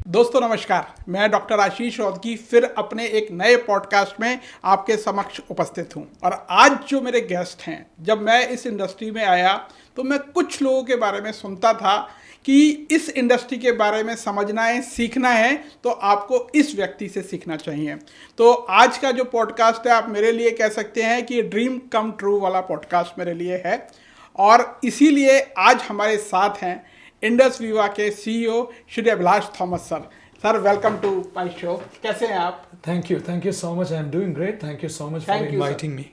दोस्तों नमस्कार, मैं डॉक्टर आशीष रौदगी फिर अपने एक नए पॉडकास्ट में आपके समक्ष उपस्थित हूं। और आज जो मेरे गेस्ट हैं, जब मैं इस इंडस्ट्री में आया तो मैं कुछ लोगों के बारे में सुनता था कि इस इंडस्ट्री के बारे में समझना है, सीखना है तो आपको इस व्यक्ति से सीखना चाहिए। तो आज का जो पॉडकास्ट है, आप मेरे लिए कह सकते हैं कि ड्रीम कम ट्रू वाला पॉडकास्ट मेरे लिए है। और इसीलिए आज हमारे साथ हैं इंडस वीवा के CEO Shri Abhilash Thomas sir. Sir, welcome to my show. कैसे हैं आप? Thank you so much. I am doing great. Thank you so much for inviting me.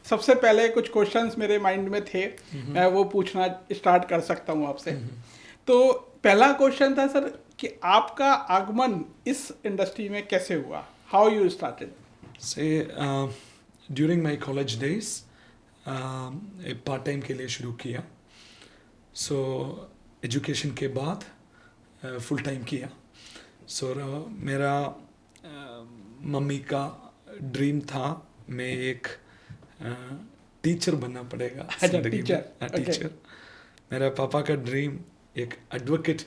सबसे पहले कुछ क्वेश्चंस मेरे माइंड में थे, मैं वो पूछना स्टार्ट कर सकता हूँ आपसे। तो पहला क्वेश्चन था सर कि आपका आगमन इस इंडस्ट्री में कैसे हुआ? How you started? से ड्यूरिंग माय कॉलेज डेज एक पार्ट टाइम के लिए शुरू किया। सो एजुकेशन के बाद फुल टाइम किया। सो मेरा मम्मी का ड्रीम था मैं एक टीचर बनना पड़ेगा जिंदगी में। टीचर। मेरा पापा का ड्रीम एक एडवोकेट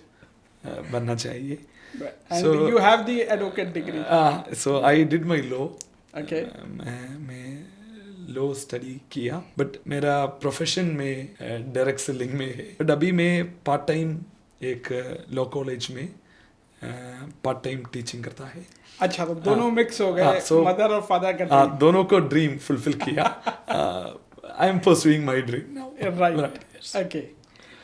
बनना चाहिए। So you have the advocate degree. So I did my law. Okay. मैं लॉ स्टडी किया, बट मेरा प्रोफेशन में डायरेक्ट सेलिंग में है। बट अभी मैं पार्ट टाइम एक लॉ कॉलेज में पार्ट टाइम टीचिंग करता है। अच्छा, तो दोनों मिक्स हो गए, मदर और फादर का ड्रीम। दोनों को ड्रीम फुलफिल किया। I am pursuing my dream now. Right. Okay.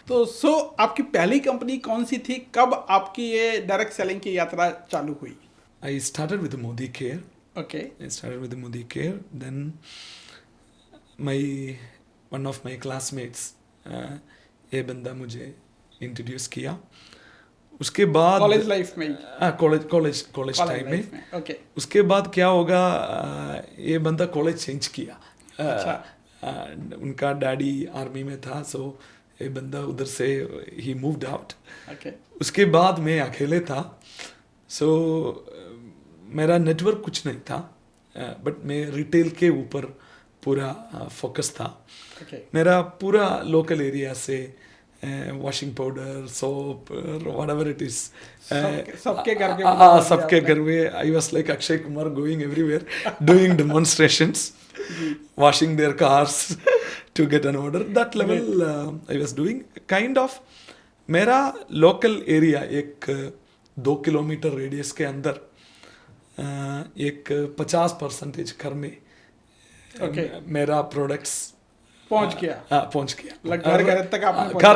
तो आपकी पहली कंपनी कौन सी थी? कब आपकी ये डायरेक्ट सेलिंग की यात्रा चालू हुई? I started with Modicare. Okay. I started with Modicare. Then one of my classmates ये बंदा मुझे इंट्रोड्यूस किया। उसके बाद कॉलेज लाइफ में? कॉलेज टाइम में। ओके। उसके बाद क्या होगा, ये बंदा कॉलेज चेंज किया। उनका डैडी आर्मी में था, सो ये बंदा उधर से ही मूव्ड आउट। उसके बाद मैं अकेले था। सो मेरा नेटवर्क कुछ नहीं था, बट मैं रिटेल के ऊपर पूरा फोकस था। मेरा पूरा लोकल एरिया से washing powder, soap, whatever it is, सबके घर में I was like Akshay Kumar going everywhere doing demonstrations, washing their cars to get an order. That level I was doing kind of. मेरा लोकल एरिया एक 2 kilometre radius के अंदर एक 50% घर में मेरा प्रोडक्ट्स पहुंच गया।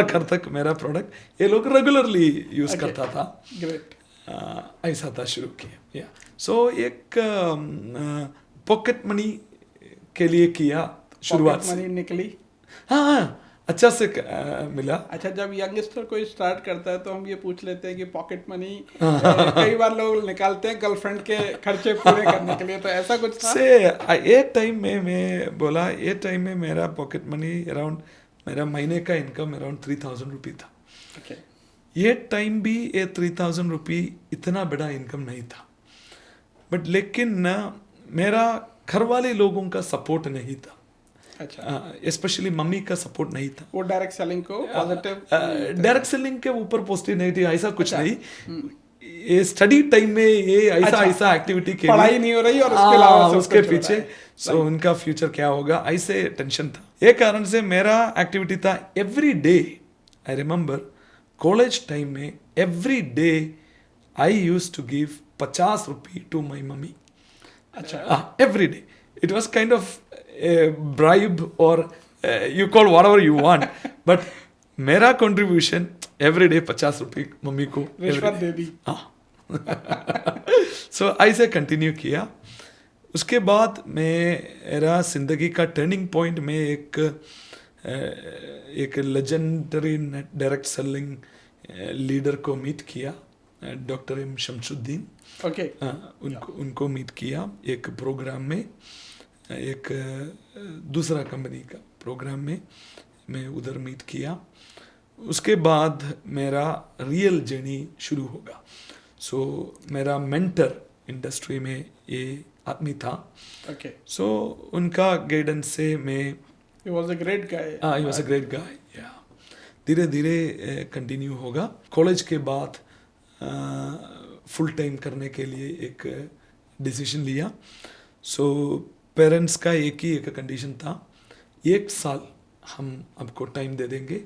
घर तक मेरा प्रोडक्ट ये लोग रेगुलरली यूज करता था। ग्रेट। ऐसा था शुरू किया। सो एक पॉकेट मनी के लिए किया शुरुआत। मनी निकली? हाँ, अच्छा से मिला। अच्छा, जब यंगस्टर कोई स्टार्ट करता है तो हम ये पूछ लेते हैं कि पॉकेट मनी कई बार लोग निकालते हैं गर्लफ्रेंड के खर्चे पूरे करने के लिए, तो ऐसा कुछ था? एक टाइम में मैं बोला, ये टाइम में मेरा पॉकेट मनी अराउंड, मेरा महीने का इनकम अराउंड 3000 रुपये था। ये टाइम भी ये 3000 रुपये इतना बड़ा इनकम नहीं था, बट लेकिन मेरा घर वाले लोगों का सपोर्ट नहीं था। अच्छा। स्पेशली मम्मी का सपोर्ट नहीं था। वो डायरेक्ट सेलिंग को पॉजिटिव, डायरेक्ट सेलिंग के ऊपर पॉजिटिव नहीं थी, ऐसा कुछ नहीं। ये स्टडी टाइम में ये ऐसा एक्टिविटी के पढ़ाई नहीं हो रही और उसके अलावा उसके पीछे सो उनका फ्यूचर क्या होगा, ऐसे टेंशन था। ये कारण से मेरा एक्टिविटी था every day. I remember college time में every day I used to give 50 रुपये टू माई मम्मी। अच्छा। Every day. It was kind of a bribe or you call whatever you want. But मेरा contribution every day 50 रुपये mummy को रिश्वत दे दी। So ऐसे continue किया। उसके बाद मेरा जिंदगी का टर्निंग पॉइंट में एक लेजेंडरी डायरेक्ट सेलिंग लीडर को मीट किया, डॉक्टर एम शमशुद्दीन। उनको मीट किया एक प्रोग्राम में, एक दूसरा कंपनी का प्रोग्राम में मैं उधर मीट किया। उसके बाद मेरा रियल जर्नी शुरू होगा। सो मेरा मेंटर इंडस्ट्री में ये आदमी था। सो उनका गाइडेंस से मैं He was a great guy. He was a great guy, yeah. धीरे धीरे कंटिन्यू होगा। कॉलेज के बाद फुल टाइम करने के लिए एक डिसीजन लिया। सो पेरेंट्स का एक कंडीशन था, 1 साल हम आपको टाइम दे देंगे,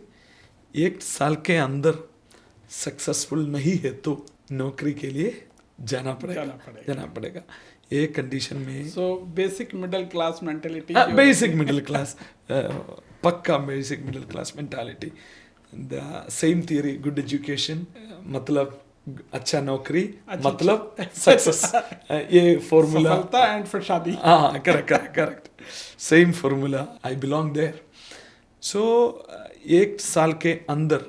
1 साल के अंदर सक्सेसफुल नहीं है तो नौकरी के लिए जाना पड़ेगा। एक कंडीशन में so basic middle class mentality, basic middle class, पक्का basic middle class mentality, the same theory, good education मतलब अच्छा नौकरी, मतलब सक्सेस, ये फॉर्मूला, सफलता एंड फिर शादी। हाँ, correct, same formula, I belong there. So 1 साल के अंदर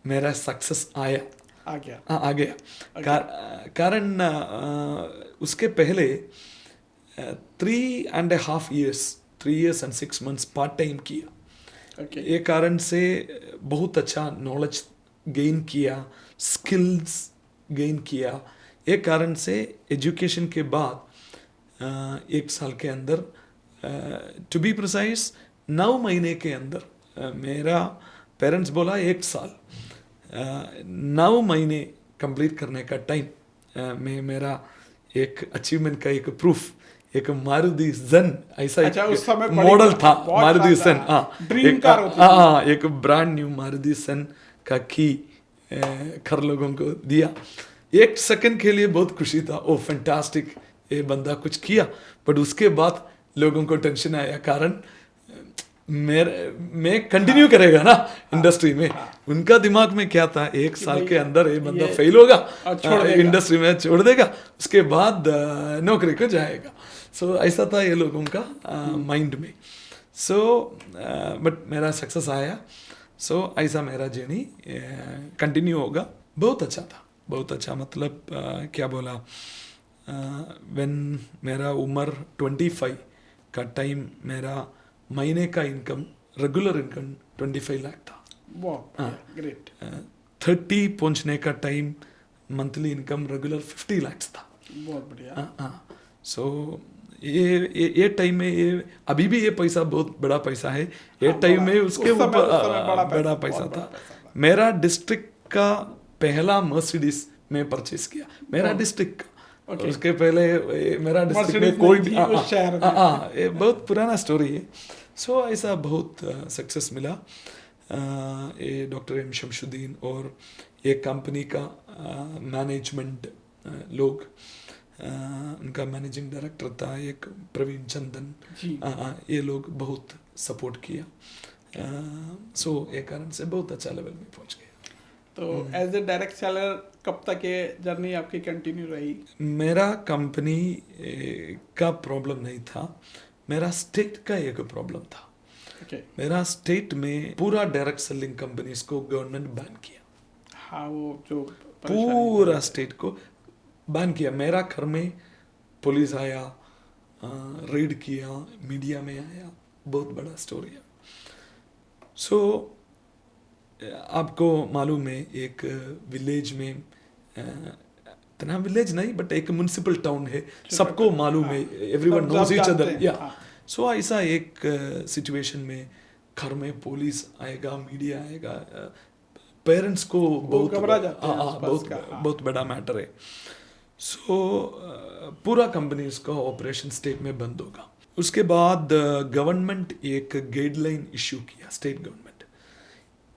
मेरा सक्सेस आ गया। कारण उसके पहले 3.5 years, 3 years and 6 months part time किया। ये कारण से बहुत अच्छा नॉलेज गेन किया, स्किल्स गेन किया। एक कारण से एजुकेशन के बाद 1 साल के अंदर, टू बी प्रिसाइज 9 महीने के अंदर, मेरा पेरेंट्स बोला 1 साल, 9 महीने कंप्लीट करने का टाइम में मेरा एक अचीवमेंट का एक प्रूफ, एक मारुति ज़न, ऐसा एक मॉडल था, मारुति ज़न, एक ब्रांड न्यू मारुति ज़न का की घर लोगों को दिया। 1 सेकंड के लिए बहुत खुशी था, ओ फैंटास्टिक, ये बंदा कुछ किया। बट उसके बाद लोगों को टेंशन आया, कारण मैं कंटिन्यू करेगा ना इंडस्ट्री में। उनका दिमाग में क्या था, 1 साल के अंदर ये बंदा फेल होगा, इंडस्ट्री में छोड़ देगा, उसके बाद नौकरी को जाएगा। सो ऐसा था ये लोगों का माइंड में। सो बट मेरा सक्सेस आया। सो ऐसा मेरा जर्नी कंटिन्यू होगा। बहुत अच्छा था, बहुत अच्छा, मतलब क्या बोला, व्हेन मेरा उम्र 25 का टाइम, मेरा महीने का इनकम, रेगुलर इनकम 25 लाख था। ग्रेट। 30 पहुंचने का time monthly income regular 50 lakh था। बहुत बढ़िया। सो ये टाइम में, ये अभी भी ये पैसा बहुत बड़ा पैसा है, ये टाइम में उसके ऊपर बड़ा पैसा था। मेरा डिस्ट्रिक्ट का पहला मर्सिडीज में परचेस किया, मेरा डिस्ट्रिक्ट का। उसके पहले मेरा डिस्ट्रिक्ट में कोई भी, ये बहुत पुराना स्टोरी है। सो ऐसा बहुत सक्सेस मिला। ये डॉक्टर एम शमशुद्दीन और एक कंपनी का मैनेजमेंट लोग, उनका मैनेजिंग डायरेक्टर था एक प्रवीण चंदन, ये लोग बहुत सपोर्ट किया। सो एक कारण से बहुत अच्छा लेवल में पहुंच गया। तो एज ए डायरेक्ट सेलर कब तक ये जर्नी आपकी कंटिन्यू रही? मेरा कंपनी का प्रॉब्लम नहीं था, मेरा स्टेट का एक प्रॉब्लम था। मेरा स्टेट में पूरा डायरेक्ट सेलिंग कंपनीज को गवर्नमेंट बैन किया। हाँ, वो जो पूरा स्टेट को बैन किया। मेरा घर में पुलिस आया, रेड किया, मीडिया में आया, बहुत बड़ा स्टोरी है। सो आपको मालूम है, एक विलेज में, इतना विलेज नहीं बट एक म्युनिसिपल टाउन है, सबको मालूम है, एवरीवन नोज ईच अदर। या सो ऐसा एक सिचुएशन में घर में पुलिस आएगा, मीडिया आएगा, पेरेंट्स को बहुत बड़ा मैटर है। सो पूरा कंपनीज का ऑपरेशन स्टेट में बंद होगा। उसके बाद गवर्नमेंट एक गाइडलाइन इश्यू किया, स्टेट गवर्नमेंट,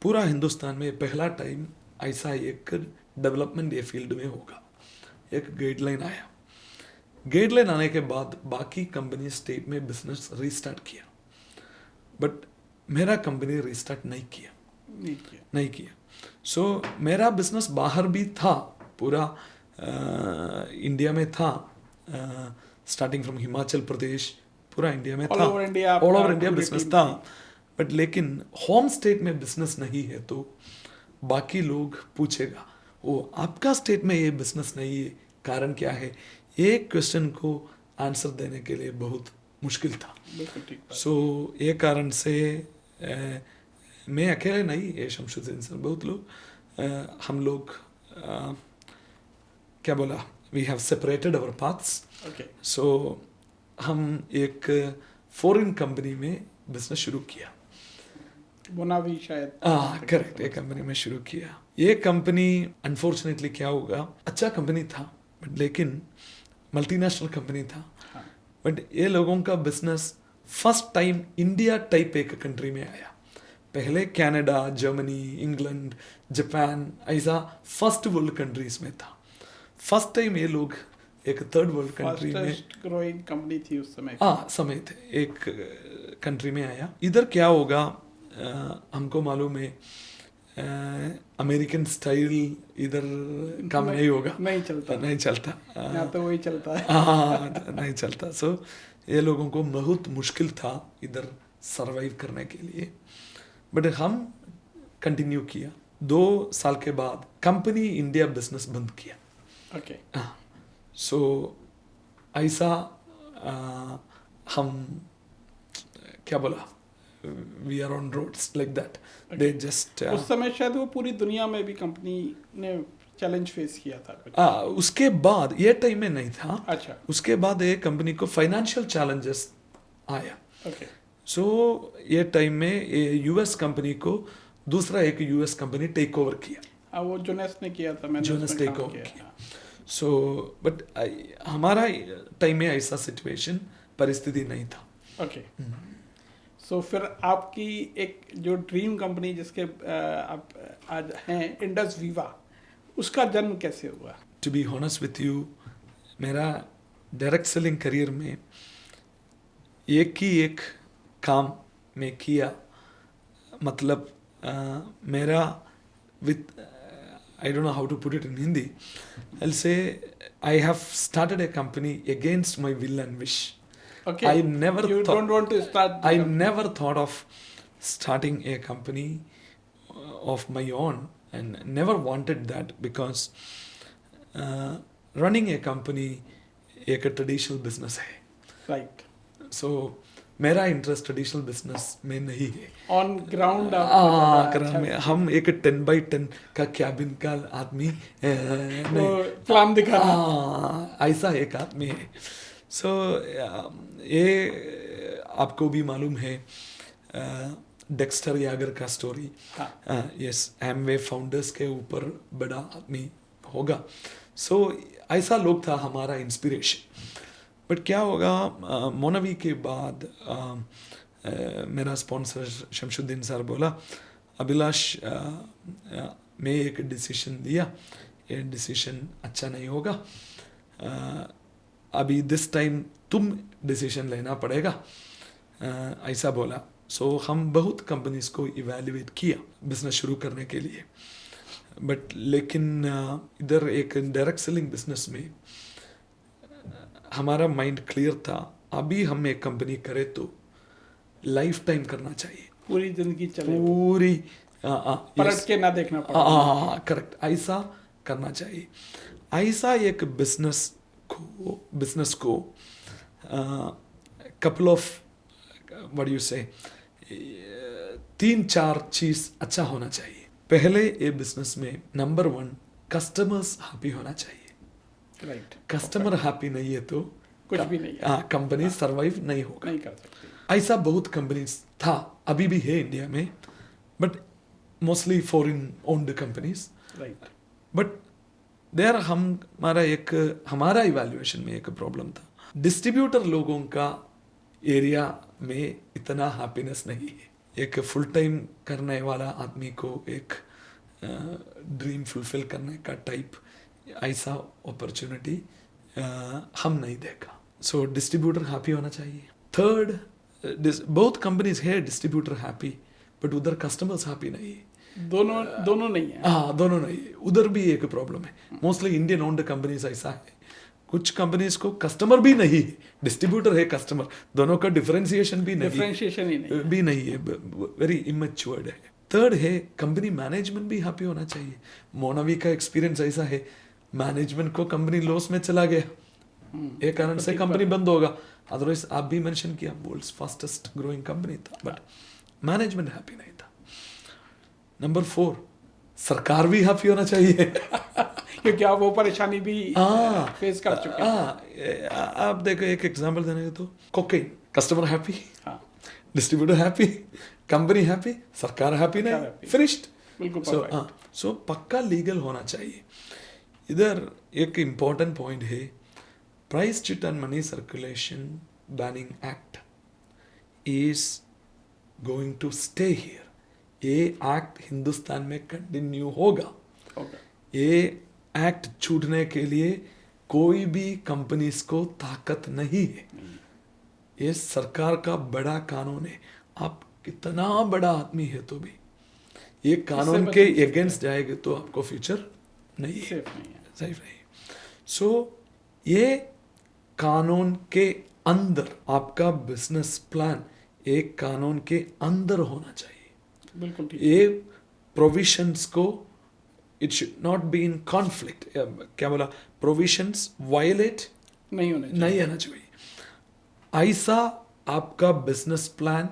पूरा हिंदुस्तान में पहला टाइम ऐसा एक डेवलपमेंट ये फील्ड में होगा। एक गाइडलाइन आया, गाइडलाइन आने के बाद बाकी कंपनी स्टेट में बिजनेस रीस्टार्ट किया, बट मेरा कंपनी रीस्टार्ट नहीं किया। सो मेरा बिजनेस बाहर भी था, पूरा इंडिया में था, स्टार्टिंग फ्रॉम हिमाचल प्रदेश, पूरा इंडिया में था, ऑल ओवर इंडिया बिजनेस था। बट लेकिन होम स्टेट में बिजनेस नहीं है तो बाकी लोग पूछेगा, ओ आपका स्टेट में ये बिजनेस नहीं है, कारण क्या है? ये क्वेश्चन को आंसर देने के लिए बहुत मुश्किल था। सो ये कारण से मैं अकेले नहीं, ये शमशुद्दीन सर, बहुत लोग, हम लोग क्या बोला, we have separated our paths. So हम एक फॉरेन कंपनी में बिजनेस शुरू किया। मोनावी शायद। करेक्ट, ये कंपनी में शुरू किया। ये कंपनी अनफॉर्चुनेटली क्या होगा, अच्छा कंपनी था बट लेकिन मल्टीनेशनल कंपनी था, हाँ। बट ये लोगों का business first time India type एक कंट्री में आया। पहले कनाडा, जर्मनी, इंग्लैंड, जापान ऐसा फर्स्ट वर्ल्ड कंट्रीज में था। फर्स्ट टाइम ये लोग एक थर्ड वर्ल्ड कंट्री में, फास्टेस्ट ग्रोइंग कंपनी थी उस समय। समय थे, एक कंट्री में आया। इधर क्या होगा, हमको मालूम है अमेरिकन स्टाइल इधर काम नहीं होगा, नहीं चलता, नहीं चलता, यहाँ तो वही चलता है। नहीं चलता। सो ये लोगों को बहुत मुश्किल था इधर सरवाइव करने के लिए, बट हम कंटिन्यू किया। 2 साल के बाद कंपनी इंडिया बिजनेस बंद किया। ओके। सो ऐसा हम क्या बोला, we are on roads like that, they just उस समय शायद वो पूरी दुनिया में भी कंपनी ने चैलेंज फेस किया था कुछ। उसके बाद ये टाइम में नहीं था। अच्छा। उसके बाद ये कंपनी को फाइनेंशियल चैलेंजेस आया। ओके। सो ये टाइम में ये यूएस कंपनी को दूसरा एक यूएस कंपनी टेक ओवर किया। वो जोनेस ने किया था, मैंने जोनेस उसमें टेक काम ओवर किया। किया। सो बट हमारा टाइम में ऐसा सिचुएशन परिस्थिति नहीं था। ओके। सो फिर आपकी एक जो ड्रीम कंपनी जिसके आप आज हैं, इंडस वीवा, उसका जन्म कैसे हुआ? To be honest with you, मेरा डायरेक्ट सेलिंग करियर में एक ही एक काम में किया, मतलब मेरा with I don't know how to put it in Hindi. I'll say I have started a company against my will and wish. Okay. I never You thought, don't want to start. I never thought of starting a company of my own, and never wanted that because running a company एक traditional business है। Right. So मेरा interest traditional business में नहीं है। On ground में हम एक 10x10 का कैबिन का आदमी प्लान दिखाना, ऐसा एक आदमी है। सो ये आपको भी मालूम है डेक्स्टर यागर का स्टोरी। यस, एमवे फाउंडर्स के ऊपर बड़ा आदमी होगा। सो ऐसा लोग था हमारा इंस्पिरेशन। बट क्या होगा, मोनावी के बाद मेरा स्पॉन्सर शमशुद्दीन सर बोला, अभिलाष मैं एक डिसीजन दिया, ये डिसीजन अच्छा नहीं होगा, अभी दिस टाइम तुम डिसीजन लेना पड़ेगा, ऐसा बोला। सो हम बहुत कंपनीज को इवेल्युएट किया बिजनेस शुरू करने के लिए, बट लेकिन इधर एक डायरेक्ट सेलिंग बिजनेस में हमारा माइंड क्लियर था, अभी हम एक कंपनी करें तो लाइफ टाइम करना चाहिए, पूरी जिंदगी चले, पूरी पलट के ना देखना पड़े। करेक्ट, ऐसा करना चाहिए। ऐसा एक बिजनेस को कपल ऑफ व्हाट यू से 3-4 चीज अच्छा होना चाहिए। पहले ये बिजनेस में नंबर 1 कस्टमर्स हैप्पी होना चाहिए। राइट। कस्टमर हैप्पी नहीं है तो कुछ भी नहीं है, कंपनी सरवाइव नहीं होगा, नहीं कर सकती। ऐसा बहुत कंपनीज था, अभी भी है इंडिया में, but mostly foreign owned companies. Right. But there हमारा इवैल्यूएशन में एक प्रॉब्लम था, डिस्ट्रीब्यूटर लोगों का एरिया में इतना हैप्पीनेस नहीं है। एक फुल टाइम करने वाला आदमी को एक ड्रीम फुलफिल करने का टाइप ऐसा अपॉर्चुनिटी हम नहीं देखा। सो डिस्ट्रीब्यूटर हैप्पी होना चाहिए। थर्ड, बहुत कंपनीज है डिस्ट्रीब्यूटर हैप्पी, बट उधर कस्टमर्स हैप्पी नहीं है। दोनों नहीं है। दोनों नहीं है, उधर भी एक प्रॉब्लम है। मोस्टली इंडियन ओन्ड कंपनीज ऐसा है, कुछ कंपनीज को कस्टमर भी नहीं है, डिस्ट्रीब्यूटर है, कस्टमर, दोनों का डिफरेंशिएशन भी नहीं है, वेरी इमेच्योर्ड है। थर्ड है कंपनी मैनेजमेंट भी हैप्पी होना चाहिए। मोनावी का एक्सपीरियंस ऐसा है, मैनेजमेंट को कंपनी लॉस में चला गया, एक कारण से कंपनी बंद होगा, अदरवाइज आप भी मेंशन किया वर्ल्ड्स फास्टेस्ट ग्रोइंग कंपनी था, बट मैनेजमेंट हैप्पी नहीं था। नंबर 4, सरकार भी हैप्पी होना चाहिए क्योंकि आप वो परेशानी भी फेस कर चुके हैं। आप देखो, एक एग्जांपल देने तो cocaine, customer happy, distributor happy, company happy, सरकार हैप्पी, सरकार नहीं happy. फिनिश्ड। बिल्कुल सो perfect. हाँ, सो पक्का लीगल होना चाहिए। इधर एक इम्पॉर्टेंट पॉइंट है, price chit and money circulation banning act is going to stay here. ये एक्ट हिंदुस्तान में कंटिन्यू होगा। Okay. ये एक्ट छूटने के लिए कोई भी कंपनीज को ताकत नहीं है। ये सरकार का बड़ा कानून है। आप कितना बड़ा आदमी है तो भी ये कानून बच के नहीं सकते। अगेंस्ट जाएगा तो आपको फ्यूचर नहीं है, Safe नहीं है। सही नहीं। सो ये कानून के अंदर आपका बिजनेस प्लान एक कानून के अंदर होना चाहिए। बिल्कुल ठीक। ये प्रोविशंस को it should not be in conflict, क्या बोला, प्रोविशंस वायलेट नहीं होने चाहिए। नहीं आना चाहिए। ऐसा आपका बिजनेस प्लान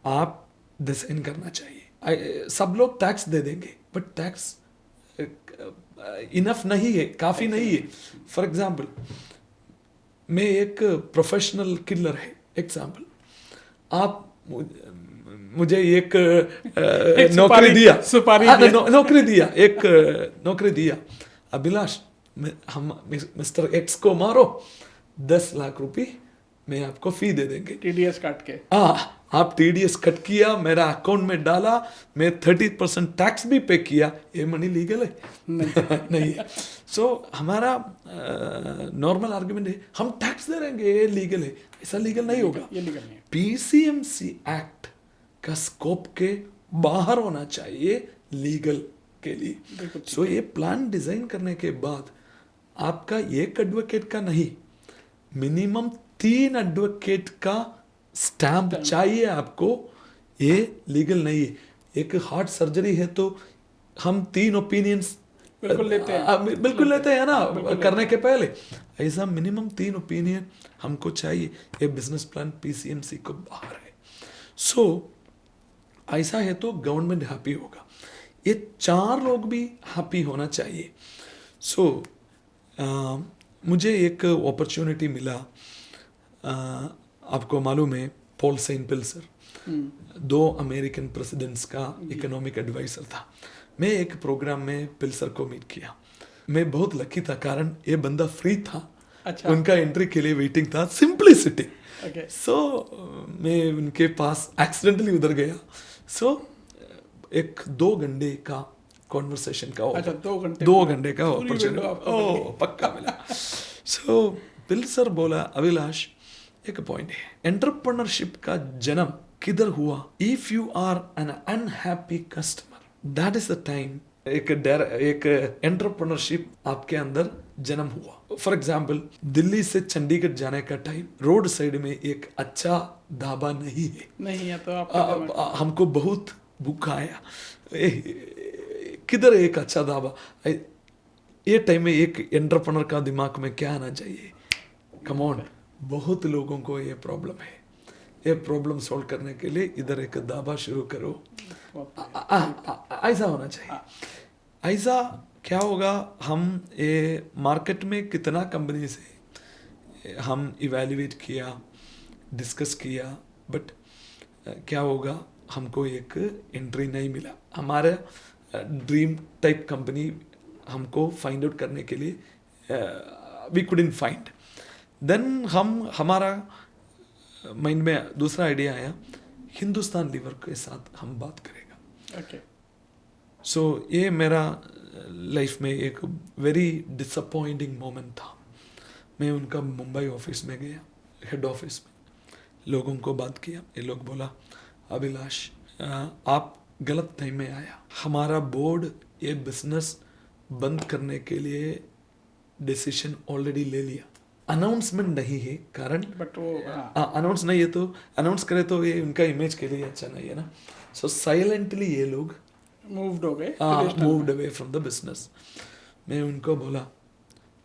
आप डिजाइन करना चाहिए। सब लोग टैक्स दे देंगे बट टैक्स इनफ नहीं है, काफी नहीं है। फॉर एग्जाम्पल, मैं एक प्रोफेशनल किलर है, एग्जाम्पल, आप मुझे एक नौकरी दिया, सुपारी हाँ, दिया। नौकरी दिया, एक नौकरी दिया, अभिलाष हम मिस्टर एक्स को मारो, 10 लाख रुपए मैं आपको फी दे देंगे। TDS काट के। आप TDS कट किया, मेरा अकाउंट में डाला, मैं 30% टैक्स भी पे किया, ये मनी लीगल है? नहीं है। सो हमारा नॉर्मल आर्गुमेंट है हम टैक्स दे देंगे, ये लीगल है। ऐसा लीगल नहीं होगा। ये लीगल नहीं है। PCMC एक्ट का स्कोप के बाहर होना चाहिए लीगल के लिए। बिल्कुल ठीक सो ये प्लान डिजाइन करने के बाद आपका एक एडवोकेट का नहीं, मिनिमम 3 एडवोकेट का स्टैम्प चाहिए आपको। ये लीगल नहीं है। एक हार्ट सर्जरी है तो हम 3 ओपिनियंस बिल्कुल लेते हैं। बिल्कुल लेते हैं ना, बिल्कुल करने के पहले। ऐसा मिनिमम 3 ओपिनियन हमको चाहिए। ये बिजनेस प्लान PCMC को बाहर है। सो ऐसा है तो गवर्नमेंट हैप्पी होगा, ये 4 लोग भी हैप्पी होना चाहिए। सो मुझे एक अपॉर्चुनिटी मिला, आपको मालूम है पॉल सेंट पिल्सर 2 अमेरिकन प्रेसिडेंट्स का इकोनॉमिक एडवाइजर था। मैं एक प्रोग्राम में पिल्सर को मीट किया। मैं बहुत लकी था कारण ये बंदा फ्री था। अच्छा। उनका एंट्री के लिए वेटिंग था, सिंपलिसिटी। Okay. सो मैं उनके पास एक्सीडेंटली उधर गया। सो एक 2 घंटे का कॉन्वर्सेशन का अच्छा, 2 घंटे 2 घंटे का पूरी opportunity- window आपको मिल ओ पक्का मिला। सो पिल्सर बोला, अभिलाष एक पॉइंट है, एंटरप्रेन्योरशिप का जन्म किधर हुआ? If you are an unhappy customer, that is the time एक एंटरप्रेन्योरशिप आपके अंदर जन्म हुआ। फॉर एग्जाम्पल, दिल्ली से चंडीगढ़ जाने का टाइम रोड साइड में एक अच्छा ढाबा नहीं है। नहीं है तो आप हमको बहुत भूख आया, किधर एक अच्छा ढाबा? ये टाइम में एक एंटरप्रेन्योर का दिमाग में क्या आना चाहिए? कम ऑन, बहुत लोगों को ये प्रॉब्लम है। ये प्रॉब्लम सॉल्व करने के लिए इधर एक ढाबा शुरू करो, ऐसा होना चाहिए। ऐसा क्या होगा, हम ये मार्केट में कितना कंपनी से हम इवैल्यूएट किया, डिस्कस किया, बट क्या होगा, हमको एक एंट्री नहीं मिला। हमारे ड्रीम टाइप कंपनी हमको फाइंड आउट करने के लिए वी कुडंट फाइंड। देन हमारा माइंड में दूसरा आइडिया आया, हिंदुस्तान लीवर के साथ हम बात करेगा। Okay. सो ये मेरा लाइफ में एक वेरी डिसअपॉइंटिंग मोमेंट था। मैं उनका मुंबई ऑफिस में गया, हेड ऑफिस में, लोगों को बात किया। ये लोग बोला, अभिलाष आप गलत टाइम में आया, हमारा बोर्ड ये बिजनेस बंद करने के लिए डिसीजन ऑलरेडी ले लिया। अनाउंसमेंट नहीं है कारण, बट वो अनाउंस नहीं है तो अनाउंस करे तो ये उनका इमेज के लिए अच्छा नहीं है ना। सो साइलेंटली ये लोग मूव्ड हो गए, moved away from the business. मैं उनको बोला,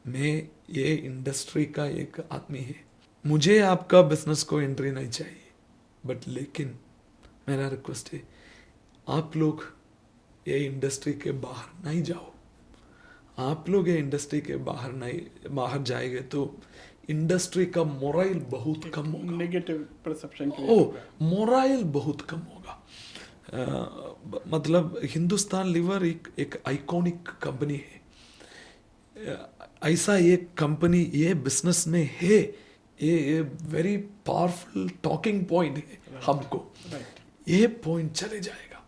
मैं ये इंडस्ट्री का एक आदमी है, मुझे आपका बिजनेस को एंट्री नहीं चाहिए, बट लेकिन मेरा रिक्वेस्ट है, आप लोग ये इंडस्ट्री के बाहर नहीं जाओ। आप लोग ये इंडस्ट्री के बाहर जाएंगे तो इंडस्ट्री का मोराइल बहुत कम होगा। नेगेटिव परसेप्शन ओ, मोराइल बहुत कम होगा। मतलब हिंदुस्तान लीवर एक आइकॉनिक कंपनी है। ऐसा एक कंपनी ये बिजनेस में है, ये वेरी पावरफुल टॉकिंग पॉइंट है हमको। ये पॉइंट चले जाएगा,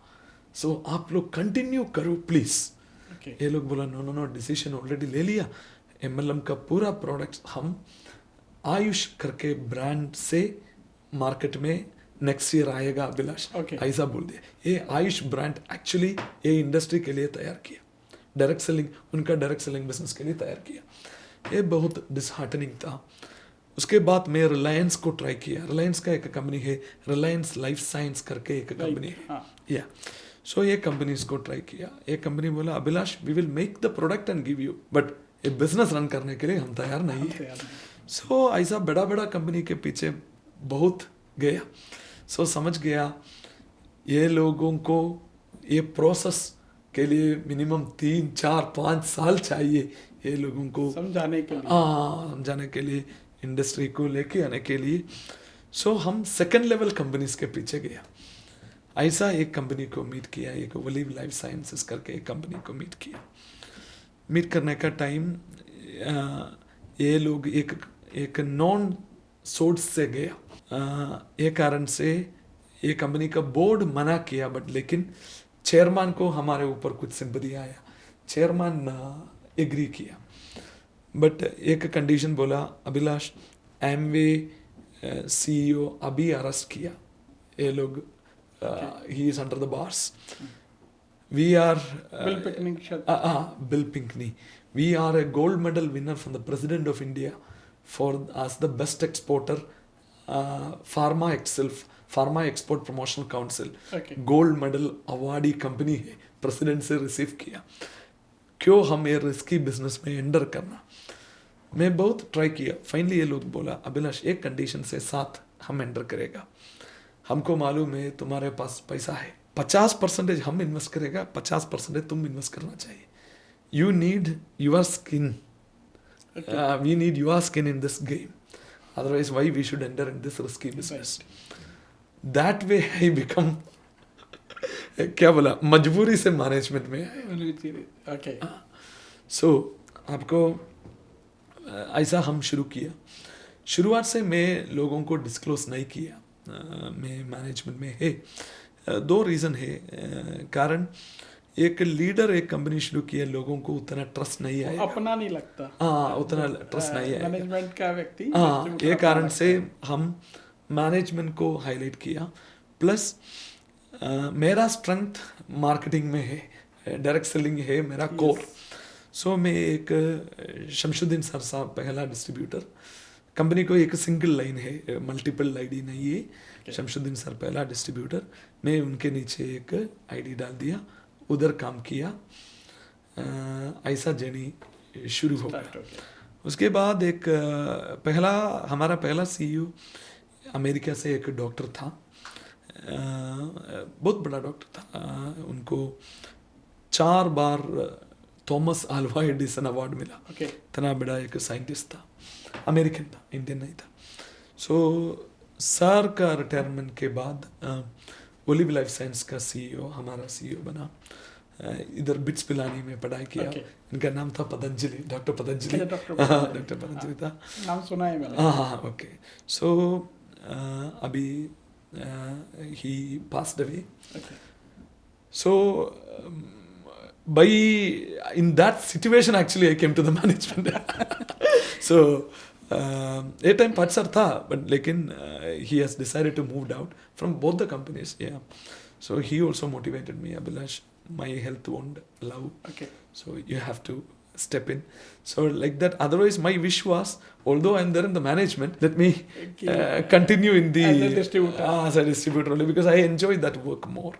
सो आप लोग कंटिन्यू करो प्लीज। ये लोग बोला no no no, decision already ले लिया। MLM का पूरा प्रोडक्ट हम आयुष करके ब्रांड से मार्केट में नेक्स्ट ईयर आएगा अभिलाष, ऐसा बोल दिया। ये आयुष ब्रांड एक्चुअली ये इंडस्ट्री के लिए तैयार किया, डायरेक्ट सेलिंग, उनका डायरेक्ट सेलिंग बिजनेस के लिए तैयार किया। ये बहुत डिसहार्टनिंग था। उसके बाद मैं रिलायंस को ट्राई किया। रिलायंस का एक कंपनी है, रिलायंस लाइफ साइंस करके एक कंपनी है, या सो ये कंपनीज को ट्राई किया। एक कंपनी बोला Abhilash we will make the product and give you, but ये बिजनेस रन करने के लिए हम तैयार नहीं है। सो ऐसा बड़ा बड़ा कंपनी के पीछे बहुत गया। सो समझ गया ये लोगों को ये प्रोसेस के लिए मिनिमम 3, 4, 5 साल चाहिए ये लोगों को समझाने के लिए, समझाने के लिए, इंडस्ट्री को लेके आने के लिए। सो हम सेकंड लेवल कंपनीज के पीछे गया। ऐसा एक कंपनी को मीट किया, एक ओलिव लाइफ साइंसेस करके एक कंपनी को मीट किया। मीट करने का टाइम ये लोग एक नॉन सोर्स से गया। ये कारण से ये कंपनी का बोर्ड मना किया, बट लेकिन चेयरमैन को हमारे ऊपर कुछ सिंपैथी आया, चेयरमैन एग्री किया। बट एक कंडीशन बोला अभिलाष एमवे CEO अभी अरेस्ट किया ये लोग, he is under the bars. We are Bill Pinkney. We are a gold medal winner from the President of India for as the best exporter, Pharma Export Promotional Council. Gold medal awardee company है, president से receive किया। क्यों हम ये risky business में enter करना। मैं बहुत ट्राई किया। फाइनली ये लोग बोला अभिलाष एक कंडीशन से साथ हम एंटर करेगा। हमको मालूम है तुम्हारे पास पैसा है, 50% हम इन्वेस्ट करेगा, 50% तुम इन्वेस्ट करना चाहिए। You need your skin, we need your skin in this game, otherwise why we should enter in this risky business. That way I become क्या बोला, मजबूरी से मैनेजमेंट में आए। सो आपको ऐसा हम शुरू किया। शुरुआत से मैं लोगों को डिस्क्लोज नहीं किया मैं मैनेजमेंट में है। 2 रीज़न है। कारण एक लीडर एक कंपनी शुरू किया, लोगों को उतना ट्रस्ट नहीं आया, अपना नहीं लगता, उतना ट्रस्ट नहीं आया मैनेजमेंट का व्यक्ति। ये कारण से हम मैनेजमेंट को हाईलाइट किया। प्लस मेरा स्ट्रेंथ मार्केटिंग में है, डायरेक्ट सेलिंग है मेरा कोर। सो मैं एक शमशुद्दीन सर साहब पहला डिस्ट्रीब्यूटर, कंपनी को एक सिंगल लाइन है, मल्टीपल आईडी नहीं है। शमशुद्दीन सर पहला डिस्ट्रीब्यूटर, मैं उनके नीचे एक आईडी डाल दिया, उधर काम किया। ऐसा जर्नी शुरू हो गया। उसके बाद एक हमारा पहला CEO अमेरिका से एक डॉक्टर था, बहुत बड़ा डॉक्टर था। उनको 4 बार थॉमस अल्वा एडिसन अवार्ड मिला। इतना बड़ा एक साइंटिस्ट था, अमेरिकन था, इंडियन नहीं था। सो सर का रिटायरमेंट के बाद ओलिव लाइफ साइंस का CEO हमारा CEO बना। इधर बिट्स पिलानी में पढ़ाई किया। इनका नाम था पतंजलि, डॉक्टर पतंजलि। डॉक्टर पतंजलि था, नाम सुना है मैंने। हाँ ओके। सो अभी ही passed away. So by in that situation actually I came to the management. So a time Patsar tha, but lekin he has decided to move out from both the companies. So he also motivated me, Abhilash, my health won't allow, so you have to step in. So like that, otherwise my wish was, although I'm there in the management, let me continue in the as a distributor only, because I enjoy that work more.